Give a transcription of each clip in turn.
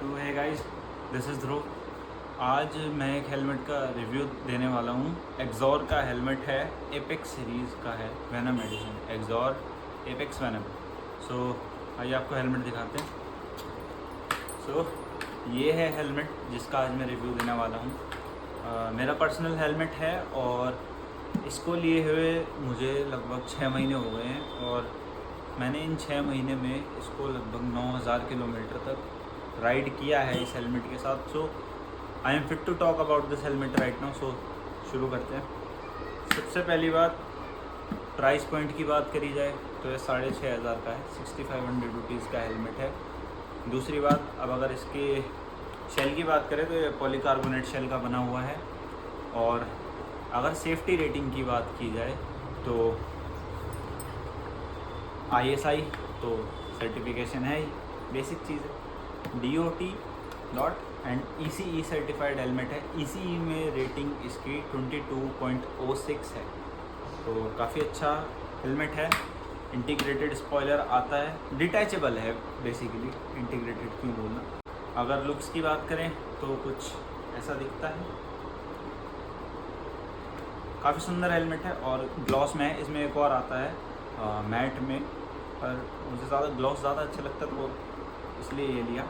Hey guys, this is ध्रुव। आज मैं एक हेलमेट का रिव्यू देने वाला हूँ। एक्सॉर का हेलमेट है, एपेक्स सीरीज़ का है, venom edition, Axor apex venom. So आइए आपको हेलमेट दिखाते हैं। सो ये है हेलमेट जिसका आज मैं रिव्यू देने वाला हूँ। मेरा पर्सनल हेलमेट है और इसको लिए हुए मुझे लगभग 6 महीने हो गए हैं और मैंने इन 6 महीने में इसको लगभग 9000 किलोमीटर तक राइड किया है इस हेलमेट के साथ। So I am fit to talk about this helmet right now. So शुरू करते हैं। सबसे पहली बात, प्राइस पॉइंट की बात करी जाए तो ये 6500 का है, 6500 रुपीज़ का हेलमेट है। दूसरी बात, अब अगर इसके शेल की बात करें तो ये पॉलीकार्बोनेट शेल का बना हुआ है। और अगर सेफ्टी रेटिंग की बात की जाए तो ISI तो सर्टिफिकेशन है ही, बेसिक चीज़ है। DOT dot and ECE certified helmet है। ECE में रेटिंग इसकी 22.06 है, तो काफ़ी अच्छा हेलमेट है। इंटीग्रेटेड स्पॉइलर आता है, डिटैचेबल है बेसिकली, इंटीग्रेटेड क्यों बोलना। अगर लुक्स की बात करें तो कुछ ऐसा दिखता है, काफ़ी सुंदर हेलमेट है। और ग्लॉस में है, इसमें एक और आता है मैट में, पर मुझे ज़्यादा ग्लॉस ज़्यादा अच्छा लगता तो इसलिए ये लिया।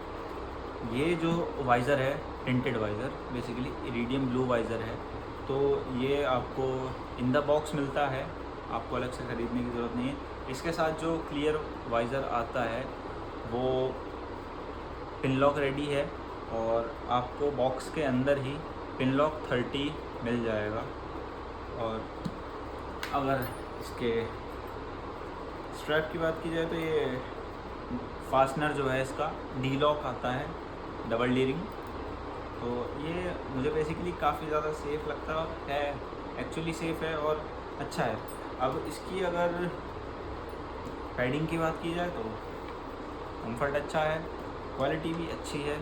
ये जो वाइज़र है, tinted visor, basically iridium blue visor है, तो ये आपको इन द बॉक्स मिलता है, आपको अलग से ख़रीदने की ज़रूरत नहीं है। इसके साथ जो क्लियर वाइज़र आता है वो पिन लॉक रेडी है और आपको बॉक्स के अंदर ही पिन लॉक 30 मिल जाएगा। और अगर इसके स्ट्रैप की बात की जाए तो ये फास्टनर जो है इसका डी लॉक आता है, डबल डी रिंग, तो ये मुझे बेसिकली काफ़ी ज़्यादा सेफ़ लगता है, एक्चुअली सेफ़ है और अच्छा है। अब इसकी अगर पैडिंग की बात की जाए तो कंफर्ट अच्छा है, क्वालिटी भी अच्छी है,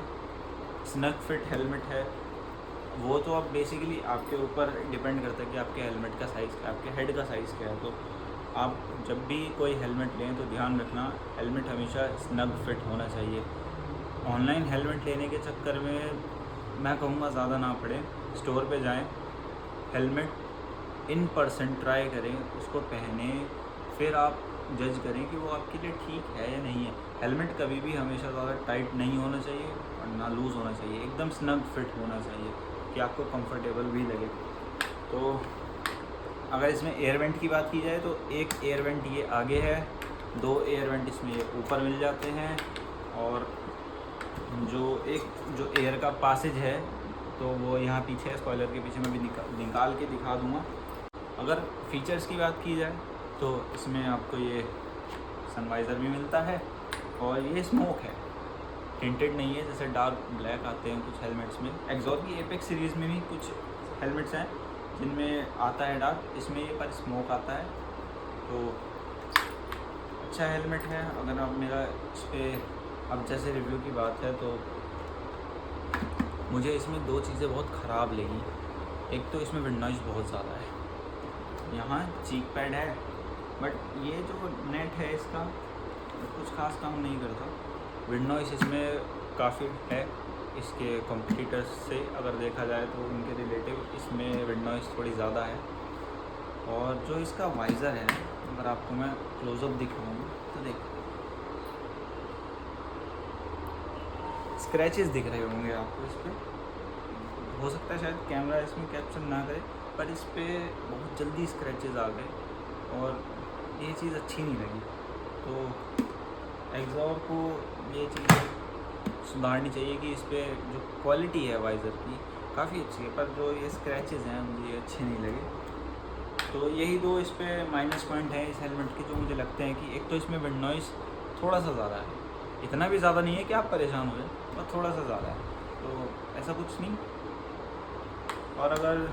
स्नग फिट हेलमेट है। वो तो अब बेसिकली आपके ऊपर डिपेंड करता है कि आपके हेलमेट का साइज़ क्या है, आपके हेड का साइज़ क्या है। तो आप जब भी कोई हेलमेट लें तो ध्यान रखना, हेलमेट हमेशा स्नग फिट होना चाहिए। ऑनलाइन हेलमेट लेने के चक्कर में मैं कहूँगा ज़्यादा ना पड़े, स्टोर पे जाएं, हेलमेट इन पर्सन ट्राई करें, उसको पहने, फिर आप जज करें कि वो आपके लिए ठीक है या नहीं है। हेलमेट कभी भी हमेशा ज़्यादा टाइट नहीं होना चाहिए और ना लूज़ होना चाहिए, एकदम स्नग फिट होना चाहिए कि आपको कंफर्टेबल भी लगे। तो अगर इसमें एयर वेंट की बात की जाए तो एक एयर वेंट ये आगे है, 2 एयर वेंट इसमें ये ऊपर मिल जाते हैं, और जो एयर का पासेज है तो वो यहाँ पीछे है, स्पॉइलर के पीछे मैं भी निकाल के दिखा दूँगा। अगर फीचर्स की बात की जाए तो इसमें आपको ये सनवाइज़र भी मिलता है और ये स्मोक है, टिंटेड नहीं है जैसे डार्क ब्लैक आते हैं कुछ हेलमेट्स में। एक्सॉर की एपेक्स सीरीज़ में भी कुछ हेलमेट्स हैं जिनमें आता है डार्क, इसमें ये पर स्मोक आता है, तो अच्छा हेलमेट है। अगर आप मेरा इस पर अब जैसे रिव्यू की बात है तो मुझे इसमें 2 चीज़ें बहुत ख़राब लगी। एक तो इसमें विंड नॉइज़ बहुत ज़्यादा है, यहाँ चीक पैड है बट ये जो नेट है इसका कुछ खास काम नहीं करता। विंड नॉइज़ इसमें काफ़ी है, इसके कॉम्पिटिटर्स से अगर देखा जाए तो उनके रिलेटिव इसमें विंड नॉइज़ थोड़ी ज़्यादा है। और जो इसका वाइज़र है, अगर आपको मैं क्लोज़अप दिखाऊँ तो देखो स्क्रैचेस दिख रहे होंगे आपको इस पर, हो सकता है शायद कैमरा इसमें कैप्चर ना करे, पर इस पर बहुत जल्दी स्क्रैचेस आ गए और ये चीज़ अच्छी नहीं लगी। तो एक्सॉर को ये चीज़ सुधारनी चाहिए कि इस पर जो क्वालिटी है वाइज़र की काफ़ी अच्छी है, पर जो ये स्क्रैचेस हैं मुझे अच्छे नहीं लगे। तो यही 2 इस पर माइनस पॉइंट हैं इस हेलमेट के, जो मुझे लगते हैं कि एक तो इसमें विंड नॉइज़ थोड़ा सा ज़्यादा है, इतना भी ज़्यादा नहीं है कि आप परेशान हो जाए, पर थोड़ा सा ज़्यादा है, तो ऐसा कुछ नहीं। और अगर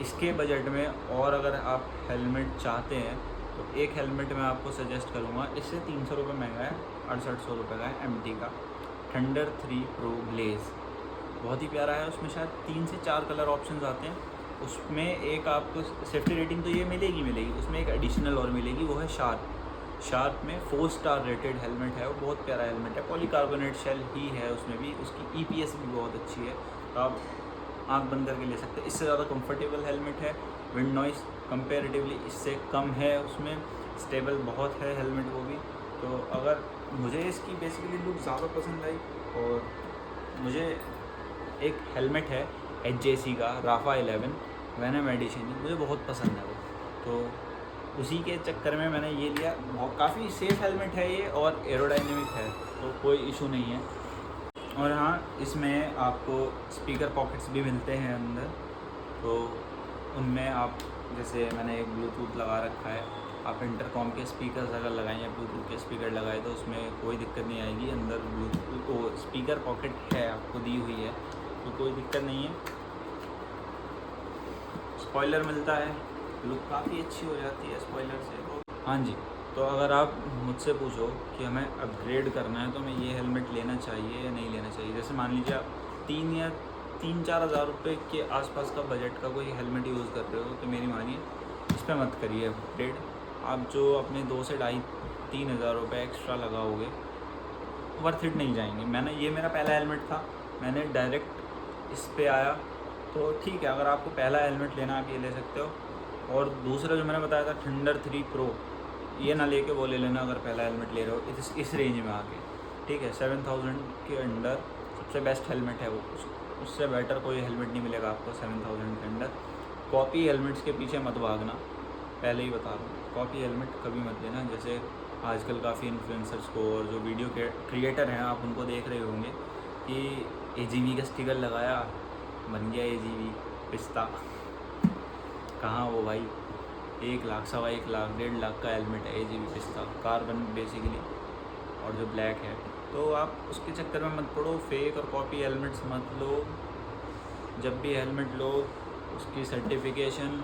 इसके बजट में और अगर आप हेलमेट चाहते हैं तो एक हेलमेट मैं आपको सजेस्ट करूँगा, इससे 300 रुपये महंगा है, 6800 रुपये का है, MT का थंडर 3 प्रो ब्लेज़, बहुत ही प्यारा है। उसमें शायद 3 से 4 कलर ऑप्शंस आते हैं, उसमें एक आपको सेफ्टी रेटिंग तो ये मिलेगी, उसमें एक एडिशनल और मिलेगी, वो है शार्प में 4 स्टार रेटेड हेलमेट है, वो बहुत प्यारा हेलमेट है। पॉलीकार्बोनेट शेल ही है उसमें भी, उसकी EPS भी बहुत अच्छी है, तो आप आँख बंद करके ले सकते हैं। इससे ज़्यादा कंफर्टेबल हेलमेट है, विंड नॉइस कंपेरेटिवली इससे कम है, उसमें स्टेबल बहुत है हेलमेट वो भी। तो अगर मुझे इसकी बेसिकली लुक ज़्यादा पसंद आई, और मुझे एक हेलमेट है HJC का राफा 11 वेनम एडिशन, मुझे बहुत पसंद है वो, तो उसी के चक्कर में मैंने ये लिया। बहुत काफ़ी सेफ़ हेलमेट है ये, और एरोडाइनमिक है, तो कोई इशू नहीं है। और हाँ, इसमें आपको स्पीकर पॉकेट्स भी मिलते हैं अंदर, तो उनमें आप, जैसे मैंने एक ब्लूटूथ लगा रखा है, आप इंटरकॉम के स्पीकर्स अगर लगाएं या ब्लूटूथ के स्पीकर लगाए तो उसमें कोई दिक्कत नहीं आएगी। अंदर ब्लूटूथ वो स्पीकर पॉकेट है आपको दी हुई है, तो कोई दिक्कत नहीं है। स्पॉइलर मिलता है, लुक काफ़ी अच्छी हो जाती है स्पॉइलर से। हाँ जी, तो अगर आप मुझसे पूछो कि हमें अपग्रेड करना है तो हमें ये हेलमेट लेना चाहिए या नहीं लेना चाहिए, जैसे मान लीजिए आप 3-4 हज़ार रुपये के आसपास का बजट का कोई हेलमेट यूज़ कर रहे हो, तो मेरी मानिए इस पर मत करिए अपग्रेड। आप जो अपने 2 से 2.5-3 हज़ार रुपये एक्स्ट्रा लगाओगे, वर्थ इट नहीं जाएंगे। ये मेरा पहला हेलमेट था, मैंने डायरेक्ट इस पे आया, तो ठीक है, अगर आपको पहला हेलमेट लेना आप ये ले सकते हो। और दूसरा जो मैंने बताया था थंडर 3 प्रो, ये ना लेके वो ले लेना अगर पहला हेलमेट ले रहे हो इस रेंज में आके, ठीक है। 7000 के अंडर सबसे बेस्ट हेलमेट है वो, उससे बेटर कोई हेलमेट नहीं मिलेगा आपको 7000 के अंडर। कॉपी हेलमेट्स के पीछे मत भागना, पहले ही बता रहा हूँ, कॉपी हेलमेट कभी मत लेना। जैसे आजकल काफ़ी इन्फ्लुएंसर्स को और जो वीडियो के क्रिएटर हैं, आप उनको देख रहे होंगे कि AGV का स्टिकर लगाया, बन गया AGV पिस्ता। कहाँ वो भाई, 1 लाख, 1.25 लाख, 1.5 लाख का हेलमेट है AGV पिस्ता, कार्बन बेसिकली, और जो ब्लैक है। तो आप उसके चक्कर में मत पड़ो, फेक और कॉपी हेलमेट्स मत लो। जब भी हेलमेट लो, उसकी सर्टिफिकेशन,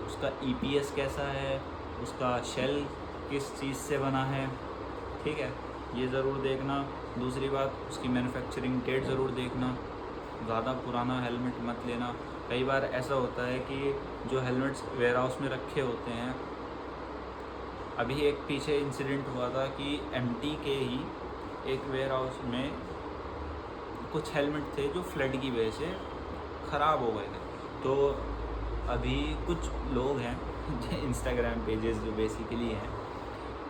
उसका EPS कैसा है, उसका शेल किस चीज़ से बना है, ठीक है, ये ज़रूर देखना। दूसरी बात, उसकी मैन्युफैक्चरिंग डेट ज़रूर देखना। ज़्यादा पुराना हेलमेट मत लेना। कई बार ऐसा होता है कि जो हेलमेट्स वेयर हाउस में रखे होते हैं, अभी एक पीछे इंसिडेंट हुआ था कि MT के ही एक वेयर हाउस में कुछ हेलमेट थे जो फ्लड की वजह से ख़राब हो गए थे। तो अभी कुछ लोग हैं जो इंस्टाग्राम पेजेस जो बेसिकली हैं,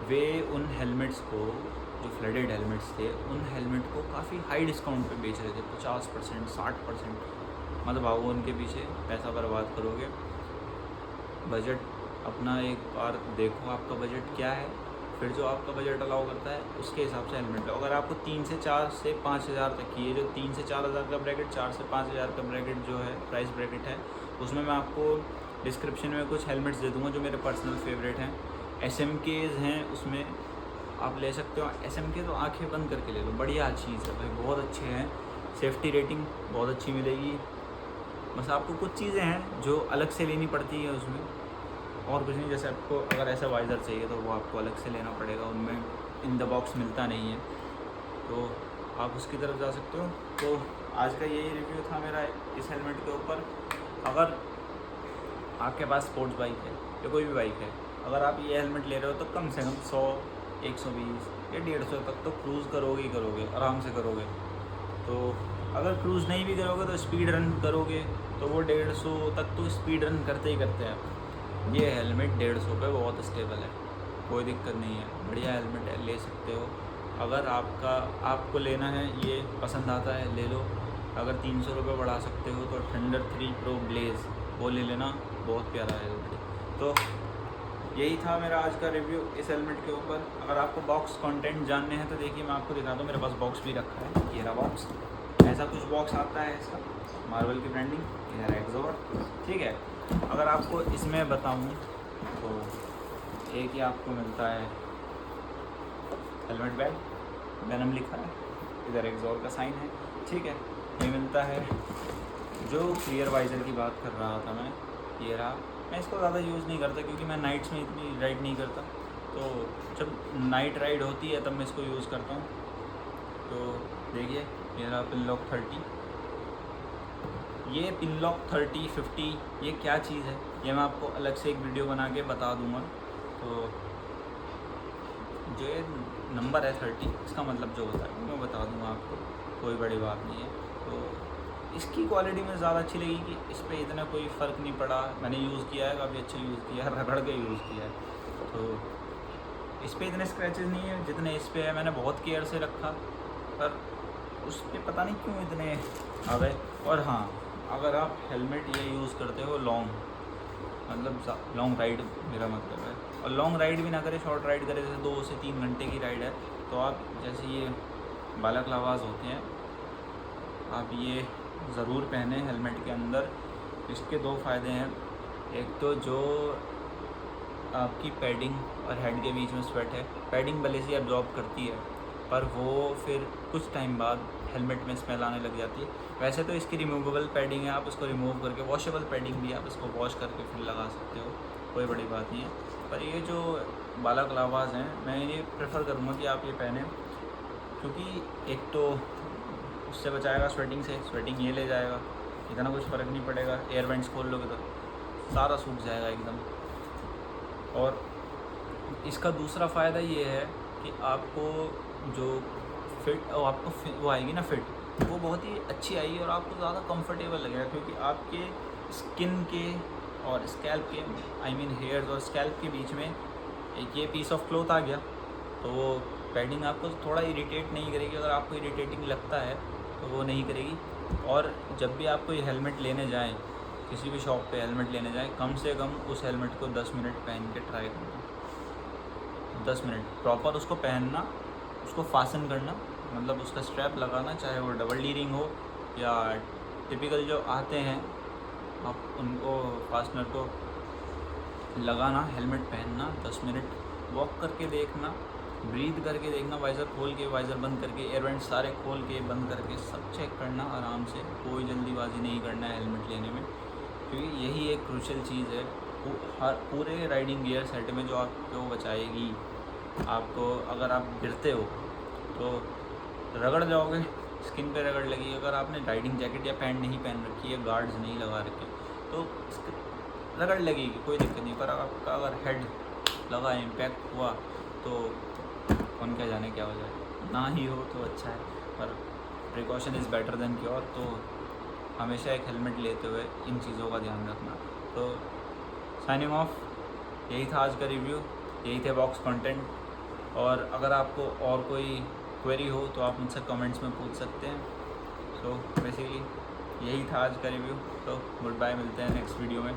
वे उन हेलमेट्स को, जो फ्लडेड हेलमेट्स थे, उन हेलमेट को काफ़ी हाई डिस्काउंट पे बेच रहे थे, 50%, 60%। मत भागो उनके पीछे, पैसा बर्बाद करोगे। बजट अपना एक बार देखो, आपका बजट क्या है, फिर जो आपका बजट अलाउ करता है उसके हिसाब से हेलमेट लो। अगर आपको 3 से 4 से 5 हज़ार तक की, ये जो 3 से 4 हज़ार का ब्रैकेट, 4 से 5 हज़ार का ब्रैकेट जो है प्राइस ब्रैकेट है, उसमें मैं आपको डिस्क्रिप्शन में कुछ हेलमेट्स दे दूँगा जो मेरे पर्सनल फेवरेट हैं। SMKs हैं, उसमें आप ले सकते हो। SMK तो आंखें बंद करके ले लो, बढ़िया चीज़ है भाई, बहुत अच्छे हैं, सेफ्टी रेटिंग बहुत अच्छी मिलेगी। बस आपको कुछ चीज़ें हैं जो अलग से लेनी पड़ती है उसमें, और कुछ नहीं। जैसे आपको अगर ऐसा वाइज़र चाहिए तो वो आपको अलग से लेना पड़ेगा, उनमें इन द बॉक्स मिलता नहीं है, तो आप उसकी तरफ जा सकते हो। तो आज का यही रिव्यू था मेरा इस हेलमेट के ऊपर। अगर आपके पास स्पोर्ट्स बाइक है या कोई भी बाइक है, अगर आप ये हेलमेट ले रहे हो तो कम से कम 100, 120 या 150 तक तो क्रूज़ करोगे ही करोगे, आराम से करोगे। तो अगर क्रूज़ नहीं भी करोगे तो स्पीड रन करोगे, तो वो 150 तक तो स्पीड रन करते ही करते हैं। ये हेलमेट 150 पे बहुत स्टेबल है, कोई दिक्कत नहीं है, बढ़िया हेलमेट है, ले सकते हो। अगर आपको लेना है, ये पसंद आता है, ले लो। अगर 300 रुपये बढ़ा सकते हो तो थंडर 3 प्रो ब्लेज़ वो ले लेना, बहुत प्यारा है हेलमेट। तो यही था मेरा आज का रिव्यू इस हेलमेट के ऊपर। अगर आपको बॉक्स कंटेंट जानने हैं तो देखिए, मैं आपको दिखा दूँ, मेरे पास बॉक्स भी रखा है, ये रहा बॉक्स। ऐसा कुछ बॉक्स आता है इसका, मार्वल की ब्रांडिंग, ये रहा एक्सोर, ठीक है। अगर आपको इसमें बताऊँ तो एक ही आपको मिलता है हेलमेट बैग, वेनम लिखा है, इधर एक्सोर का साइन है, ठीक है। ये मिलता है जो क्लियर वाइज़र की बात कर रहा था मैं, ये रहा। मैं इसको ज़्यादा यूज़ नहीं करता क्योंकि मैं नाइट्स में इतनी राइड नहीं करता, तो जब नाइट राइड होती है तब मैं इसको यूज़ करता हूँ। तो देखिए, ये रहा पिनलॉक 30। ये पिनलॉक 30, 50 ये क्या चीज़ है, ये मैं आपको अलग से एक वीडियो बना के बता दूँगा। तो जो ये नंबर है 30, इसका मतलब जो होता है मैं बता दूंगा आपको, कोई बड़ी बात नहीं है। तो इसकी क्वालिटी में ज़्यादा अच्छी लगी कि इस पर इतना कोई फ़र्क नहीं पड़ा। मैंने यूज़ किया है, काफ़ी अच्छा यूज़ किया है, रगड़ के यूज़ किया है। तो इस पर इतने स्क्रैचेस नहीं है जितने इस पर है। मैंने बहुत केयर से रखा, पर उस पर पता नहीं क्यों इतने आ गए। और हाँ, अगर आप हेलमेट ये यूज़ करते हो मतलब लॉन्ग राइड मेरा मतलब है, और लॉन्ग राइड भी ना करें, शॉर्ट राइड करें, जैसे 2 से 3 घंटे की राइड है, तो आप जैसे ये बालाक्लावास होते हैं, आप ये ज़रूर पहने हेलमेट के अंदर। इसके 2 फ़ायदे हैं। एक तो जो आपकी पैडिंग और हेड के बीच में स्वेट है, पैडिंग भले से एब्जॉर्ब करती है, पर वो फिर कुछ टाइम बाद हेलमेट में स्मेल आने लग जाती है। वैसे तो इसकी रिमूवेबल पैडिंग है, आप उसको रिमूव करके, वॉशेबल पैडिंग भी आप इसको वॉश करके फिर लगा सकते हो, कोई बड़ी बात नहीं है। पर ये जो बालाक्लावास हैं, मैं ये प्रेफर करूँगा कि आप ये पहने, क्योंकि एक तो उससे बचाएगा स्वेटिंग से, स्वेटिंग ये ले जाएगा, इतना कुछ फ़र्क नहीं पड़ेगा। एयर वेंट्स खोल लोगे तो सारा सूख जाएगा एकदम। और इसका दूसरा फ़ायदा ये है कि आपको जो वो आएगी ना फिट, वो बहुत ही अच्छी आएगी और आपको ज़्यादा कंफर्टेबल लगेगा, क्योंकि आपके स्किन के और स्कैल्प के, आई मीन हेयर्स और स्कैल्प के बीच में एक ये पीस ऑफ क्लॉथ आ गया, तो वो पैडिंग आपको थोड़ा इरिटेट नहीं करेगी। अगर आपको इरिटेटिंग लगता है तो वो नहीं करेगी। और जब भी आप कोई हेलमेट लेने जाएं, किसी भी शॉप पे हेलमेट लेने जाएं, कम से कम उस हेलमेट को 10 मिनट पहन के ट्राई करना। 10 मिनट प्रॉपर उसको पहनना, उसको फासन करना, मतलब उसका स्ट्रैप लगाना, चाहे वो डबल डी रिंग हो या टिपिकल जो आते हैं, आप उनको फास्टनर को लगाना, हेलमेट पहनना, 10 मिनट वॉक करके देखना, ब्रीथ करके देखना, वाइज़र खोल के, वाइज़र बंद करके, एयर वेंट सारे खोल के बंद करके सब चेक करना आराम से। कोई जल्दीबाजी नहीं करना है हेलमेट लेने में, क्योंकि यही एक क्रूशियल चीज़ है हर पूरे राइडिंग गियर सेट में, जो आपको बचाएगी। आपको अगर आप गिरते हो तो रगड़ जाओगे, स्किन पे रगड़ लगी। अगर आपने राइडिंग जैकेट या पैंट नहीं पहन रखी है, गार्ड्स नहीं लगा रखे, तो रगड़ लगेगी, कोई दिक्कत नहीं। पर आपका अगर हेड लगा, इम्पैक्ट हुआ, तो कौन क्या जाने क्या हो जाए। ना ही हो तो अच्छा है, पर precaution is better than cure. तो हमेशा एक हेलमेट लेते हुए इन चीज़ों का ध्यान रखना। तो साइनिंग ऑफ, यही था आज का रिव्यू, यही थे बॉक्स कंटेंट। और अगर आपको और कोई क्वेरी हो तो आप मुझसे कमेंट्स में पूछ सकते हैं। तो बेसिकली यही था आज का रिव्यू। तो गुड बाय, मिलते हैं नेक्स्ट वीडियो में।